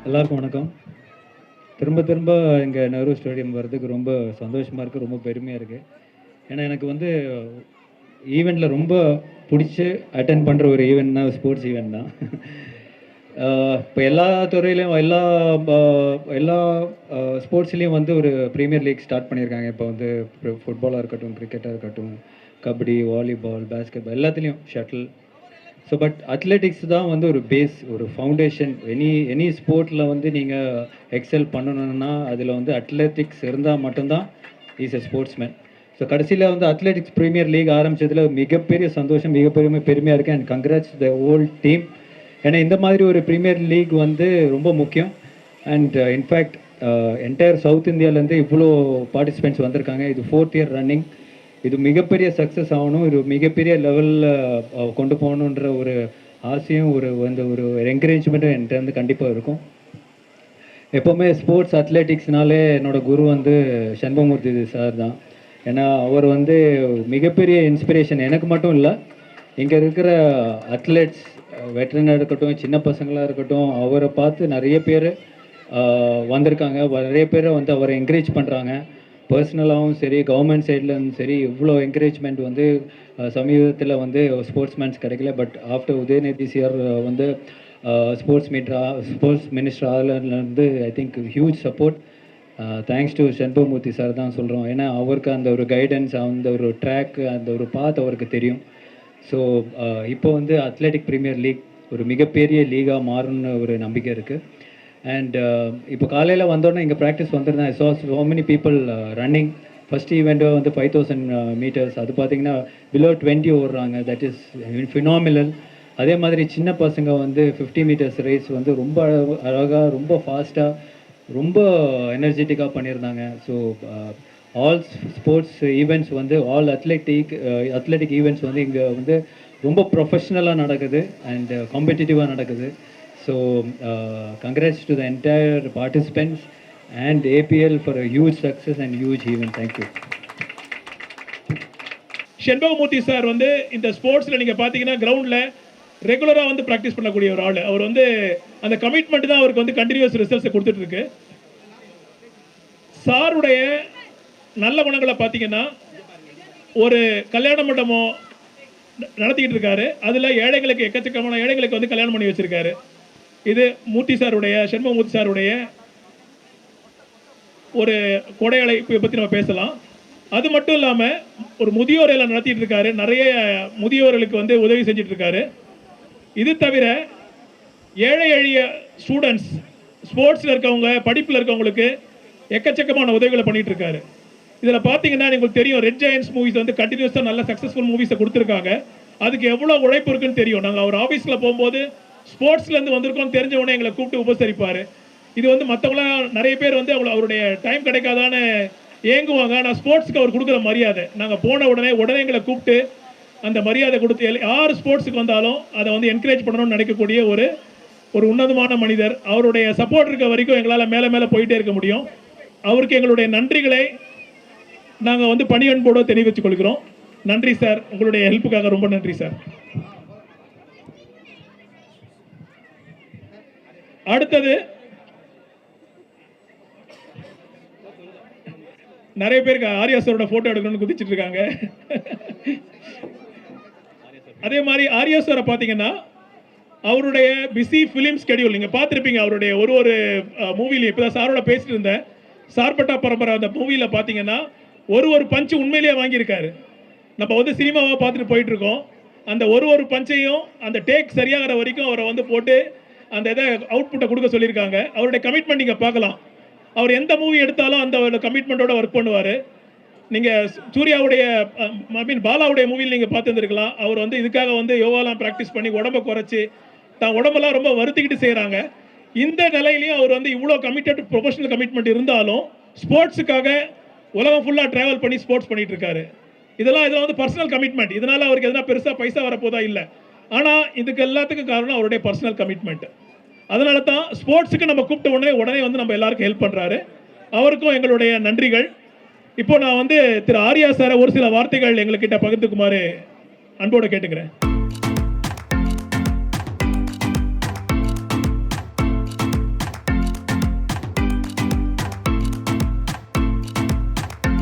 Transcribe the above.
எல்லாருக்கும் வணக்கம். திரும்ப திரும்ப இங்கே நெஹ்ரு ஸ்டேடியம் வர்றதுக்கு ரொம்ப சந்தோஷமாக இருக்குது, ரொம்ப பெருமையாக இருக்குது. ஏன்னா எனக்கு வந்து ஈவெண்ட்டில் ரொம்ப பிடிச்சி அட்டென்ட் பண்ணுற ஒரு ஈவெண்ட்னா ஸ்போர்ட்ஸ் ஈவெண்ட் தான். இப்போ எல்லா துறையிலையும் எல்லா ஸ்போர்ட்ஸ்லேயும் வந்து ஒரு ப்ரீமியர் லீக் ஸ்டார்ட் பண்ணியிருக்காங்க. இப்போ வந்து ஃபுட்பாலாக இருக்கட்டும், கிரிக்கெட்டாக இருக்கட்டும், கபடி, வாலிபால், பேஸ்கெட்பால், எல்லாத்துலேயும் ஷட்டில். ஸோ பட் அத்லெட்டிக்ஸ் தான் வந்து ஒரு பேஸ், ஒரு ஃபவுண்டேஷன். எனி ஸ்போர்ட்டில் வந்து நீங்கள் எக்ஸல் பண்ணணுன்னா அதில் வந்து அத்லெட்டிக்ஸ் இருந்தால் மட்டும்தான் இஸ் எ ஸ்போர்ட்ஸ்மேன். ஸோ கடைசியில் வந்து அத்லெட்டிக்ஸ் ப்ரீமியர் லீக் ஆரம்பித்ததில் மிகப்பெரிய சந்தோஷம், மிகப்பெரிய பெருமையாக இருக்குது. And congrats the whole team. ஏன்னா இந்த மாதிரி ஒரு ப்ரீமியர் லீக் வந்து ரொம்ப முக்கியம். அண்ட் இன்ஃபேக்ட் என்டையர் சவுத் இந்தியாவிலேருந்து இவ்வளோ பார்ட்டிசிபெண்ட்ஸ் வந்திருக்காங்க. இது 4th இயர் ரன்னிங். இது மிகப்பெரிய சக்ஸஸ் ஆகணும், இது மிகப்பெரிய லெவலில் கொண்டு போகணுன்ற ஒரு ஆசையும் ஒரு என்கரேஜ்மெண்ட்டும் என்கிட்ட வந்து கண்டிப்பாக இருக்கும். எப்போவுமே ஸ்போர்ட்ஸ் அத்லெட்டிக்ஸ்னாலே என்னோடய குரு வந்து சண்முகமூர்த்தி சார் தான். ஏன்னா அவர் வந்து மிகப்பெரிய இன்ஸ்பிரேஷன் எனக்கு மட்டும் இல்லை, இங்கே இருக்கிற அத்லெட்ஸ் வெட்டரனாக இருக்கட்டும், சின்ன பசங்களாக இருக்கட்டும், அவரை பார்த்து நிறைய பேர் வந்திருக்காங்க. நிறைய பேரை வந்து அவரை என்கரேஜ் பண்ணுறாங்க. பர்சனலாகவும் சரி, கவர்மெண்ட் சைட்லேருந்து சரி, இவ்வளோ என்கரேஜ்மெண்ட் வந்து சமீபத்தில் வந்து ஸ்போர்ட்ஸ்மேன்ஸ் கிடைக்கல. பட் ஆஃப்டர் உதயநிதி சார் வந்து ஸ்போர்ட்ஸ் மினிஸ்டர் ஆகலேருந்து I think huge support. Thanks to Shanmugamoorthy sir தான் சொல்கிறோம். ஏன்னா அவருக்கு அந்த ஒரு கைடன்ஸ், அந்த ஒரு ட்ராக், அந்த ஒரு பாத் அவருக்கு தெரியும். ஸோ இப்போ வந்து அத்லெட்டிக் ப்ரீமியர் லீக் ஒரு மிகப்பெரிய லீகாக மாறும்னு ஒரு நம்பிக்கை இருக்குது. அண்ட் இப்போ காலையில் வந்தோடனே இங்கே ப்ராக்டிஸ் வந்துருந்தேன். So many people running. First event வந்து 5000 மீட்டர்ஸ். அது பார்த்திங்கன்னா பிலோ 20 ஓடுறாங்க. That is phenomenal. அதே மாதிரி சின்ன பசங்க வந்து 50 மீட்டர்ஸ் ரேஸ் வந்து ரொம்ப அழகாக, ரொம்ப ஃபாஸ்ட்டாக, ரொம்ப எனர்ஜெட்டிக்காக பண்ணியிருந்தாங்க. ஸோ ஆல் ஸ்போர்ட்ஸ் ஈவெண்ட்ஸ் வந்து ஆல் அத்லெட்டிக் ஈவெண்ட்ஸ் வந்து இங்கே வந்து ரொம்ப ப்ரொஃபஷ்னலாக நடக்குது அண்ட் காம்படிட்டிவாக நடக்குது. So congrats to the entire participants and APL for a huge success and huge event. Thank you. Shanmugamoorthy sir வந்து இந்த ஸ்போர்ட்ஸில் நீங்கள் பார்த்தீங்கன்னா கிரவுண்டில் ரெகுலராக வந்து ப்ராக்டிஸ் பண்ணக்கூடிய ஒரு ஆள். அவர் வந்து அந்த கமிட்மெண்ட் தான் அவருக்கு வந்து கண்டினியூஸ் ரிசல்ட்ஸை கொடுத்துட்ருக்கு. சாருடைய நல்ல குணங்களை பார்த்தீங்கன்னா, ஒரு கல்யாண மண்டபம் நடத்திக்கிட்டு இருக்காரு. அதில் ஏழைகளுக்கு, எக்கச்சக்கமான ஏழைகளுக்கு வந்து கல்யாணம் பண்ணி வச்சிருக்காரு. இது மூர்த்தி சாருடைய, சண்முகமூர்த்தி சாருடைய ஒரு கொடைகளை பற்றி நம்ம பேசலாம். அது மட்டும் இல்லாமல் ஒரு முதியோர் இல்லம் நடத்திட்டு இருக்காரு. நிறைய முதியோர்களுக்கு வந்து உதவி செஞ்சுட்டு இருக்காரு. இது தவிர ஏழை எளிய ஸ்டூடெண்ட்ஸ், ஸ்போர்ட்ஸில் இருக்கவங்க, படிப்பில் இருக்கவங்களுக்கு எக்கச்சக்கமான உதவிகளை பண்ணிட்டு இருக்காரு. இதில் பார்த்தீங்கன்னா உங்களுக்கு தெரியும், ரெட் ஜெயன்ஸ் மூவிஸ் வந்து கண்டினியூஸாக நல்ல சக்ஸஸ்ஃபுல் மூவிஸை கொடுத்துருக்காங்க. அதுக்கு எவ்வளோ உழைப்பு இருக்குன்னு தெரியும். நாங்கள் அவர் ஆஃபீஸில் போகும்போது ஸ்போர்ட்ஸ்லேருந்து வந்திருக்கோம் தெரிஞ்ச உடனே எங்களை கூப்பிட்டு உபசரிப்பார். இது வந்து மற்றவங்களாம் நிறைய பேர் வந்து அவருடைய டைம் கிடைக்காதான்னு ஏங்குவாங்க. ஆனால் ஸ்போர்ட்ஸுக்கு அவர் கொடுக்குற மரியாதை, நாங்கள் போன உடனே எங்களை கூப்பிட்டு அந்த மரியாதை கொடுத்து யார் ஸ்போர்ட்ஸுக்கு வந்தாலும் அதை வந்து என்கரேஜ் பண்ணணும்னு நினைக்கக்கூடிய ஒரு உன்னதமான மனிதர். அவருடைய சப்போர்ட் இருக்க வரைக்கும் எங்களால் மேலே மேலே போயிட்டே இருக்க முடியும். அவருக்கு எங்களுடைய நன்றிகளை நாங்கள் வந்து பணியன்போடு தெரிவித்துக் கொள்கிறோம். நன்றி சார், உங்களுடைய ஹெல்ப்புக்காக ரொம்ப நன்றி சார். அடுத்தது நிறைய பேருக்கு ஆர்யா சாரோட போட்டோ எடுக்கணும்னு குதிச்சிட்டு இருக்காங்க. அதே மாதிரி ஆர்யா சாரை பார்த்தீங்கன்னா அவருடைய பிஸி ஃபிலிம் ஸ்கெடியூல் நீங்கள் பார்த்துருப்பீங்க. அவருடைய ஒரு மூவிலையும் இப்போ தான் சாரோட பேசிட்டு இருந்தேன். சார்பட்டா பரம்பரை அந்த மூவியில் பார்த்தீங்கன்னா ஒரு பஞ்சு உண்மையிலேயே வாங்கியிருக்காரு. நம்ம வந்து சினிமாவாக பார்த்துட்டு போயிட்டு இருக்கோம். அந்த ஒரு பஞ்சையும் அந்த டேக் சரியாகிற வரைக்கும் அவரை வந்து போட்டு அந்த இதை அவுட்புட்டை கொடுக்க சொல்லியிருக்காங்க. அவருடைய கமிட்மெண்ட் நீங்கள் பார்க்கலாம். அவர் எந்த மூவி எடுத்தாலும் அந்த கமிட்மெண்ட்டோட ஒர்க் பண்ணுவார். நீங்கள் சூர்யாவுடைய பாலாவுடைய மூவியில் நீங்கள் பார்த்துருந்துருக்கலாம். அவர் வந்து இதுக்காக வந்து யோகாலாம் ப்ராக்டிஸ் பண்ணி உடம்பை குறைச்சி தான் உடம்பெல்லாம் ரொம்ப வருத்திக்கிட்டு செய்கிறாங்க. இந்த நிலையிலையும் அவர் வந்து இவ்வளோ கமிட்டட் ப்ரொஃபஷனல் கமிட்மெண்ட் இருந்தாலும் ஸ்போர்ட்ஸுக்காக உலகம் ஃபுல்லாக ட்ராவல் பண்ணி ஸ்போர்ட்ஸ் பண்ணிட்டு இருக்காரு. இதெல்லாம் வந்து பர்சனல் கமிட்மெண்ட். இதனால் அவருக்கு எதனா பெருசாக பைசா வரப்போதா இல்லை. ஆனால் இதுக்கு எல்லாத்துக்கும் காரணம் அவருடைய பர்சனல் கமிட்மெண்ட். அதனால தான் ஸ்போர்ட்ஸுக்கு நம்ம கூப்பிட்ட உடனே வந்து நம்ம எல்லாருக்கும் ஹெல்ப் பண்ணுறாரு. அவருக்கும் எங்களுடைய நன்றிகள். இப்போ நான் வந்து திரு ஆர்யா சாரை ஒரு சில வார்த்தைகள் எங்கள்கிட்ட பகிர்ந்துக்குமாறு அன்போடு கேட்டுக்கிறேன்.